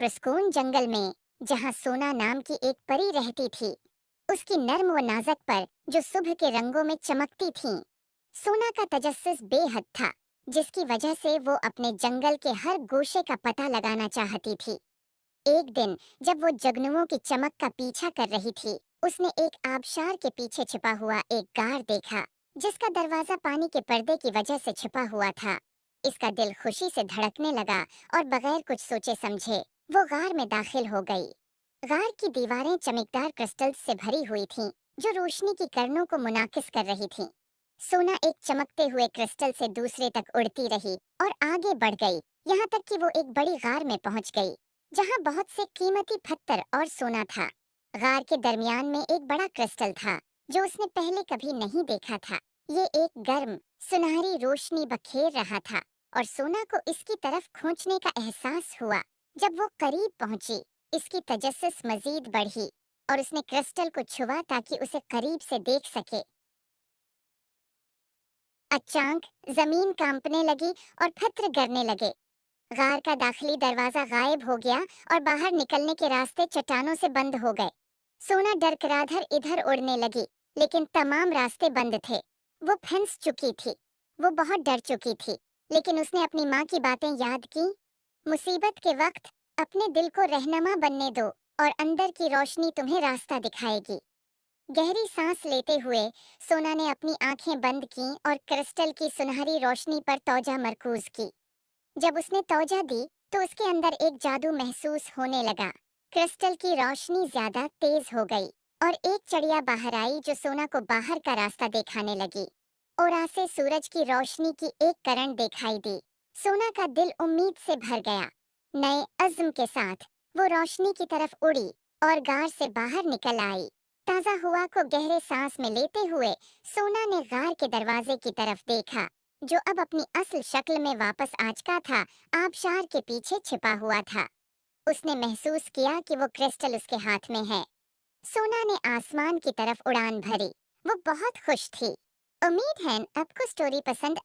पुरस्कून जंगल में, जहाँ सोना नाम की एक परी रहती थी। उसकी नर्म व नाजक पर जो सुबह के रंगों में चमकती थीं। सोना का तजस्सुस बेहद था, जिसकी वजह से वो अपने जंगल के हर गोशे का पता लगाना चाहती थी। एक दिन जब वो जगनुओं की चमक का पीछा कर रही थी, उसने एक आबशार के पीछे छिपा हुआ एक गार देखा, जिसका दरवाजा पानी के पर्दे की वजह से छिपा हुआ था। इसका दिल खुशी से धड़कने लगा और बगैर कुछ सोचे समझे वो गार में दाखिल हो गई। गार की दीवारें चमकदार क्रिस्टल्स से भरी हुई थीं, जो रोशनी की किरणों को मुनाकिस कर रही थीं। सोना एक चमकते हुए क्रिस्टल से दूसरे तक उड़ती रही और आगे बढ़ गई, यहाँ तक कि वो एक बड़ी गार में पहुंच गई, जहाँ बहुत से कीमती पत्थर और सोना था। गार के दरमियान में एक बड़ा क्रिस्टल था, जो उसने पहले कभी नहीं देखा था। ये एक गर्म, सुनहरी रोशनी बखेर रहा था और सोना को इसकी तरफ खींचने का एहसास हुआ। जब वो करीब पहुंची, इसकी तजस्सुस मजीद बढ़ी और उसने क्रिस्टल को छुआ ताकि उसे करीब से देख सके। अचानक जमीन कांपने लगी और पत्थर गिरने लगे। गार का दाखिली दरवाजा गायब हो गया और बाहर निकलने के रास्ते चट्टानों से बंद हो गए। सोना डर कर इधर उड़ने लगी, लेकिन तमाम रास्ते बंद थे। वो फंस चुकी थी। वो बहुत डर चुकी थी, लेकिन उसने अपनी माँ की बातें याद की। मुसीबत के वक्त अपने दिल को रहनुमा बनने दो और अंदर की रोशनी तुम्हें रास्ता दिखाएगी। गहरी सांस लेते हुए सोना ने अपनी आंखें बंद की और क्रिस्टल की सुनहरी रोशनी पर तौजा मरकूज की। जब उसने तौजा दी तो उसके अंदर एक जादू महसूस होने लगा। क्रिस्टल की रोशनी ज्यादा तेज हो गई और एक चिड़िया बाहर आई जो सोना को बाहर का रास्ता दिखाने लगी। और से सूरज की रोशनी की एक किरण दिखाई दी। सोना का दिल उम्मीद से भर गया। नए अज़्म के साथ वो रोशनी की तरफ उड़ी और गार से बाहर निकल आई। ताजा हवा को गहरे सांस में लेते हुए सोना ने गार के दरवाजे की तरफ देखा, जो अब अपनी असल शक्ल में वापस आ चुका था, आबशार के पीछे छिपा हुआ था। उसने महसूस किया कि वो क्रिस्टल उसके हाथ में है। सोना ने आसमान की तरफ उड़ान भरी। वो बहुत खुश थी। उम्मीद है आपको स्टोरी पसंद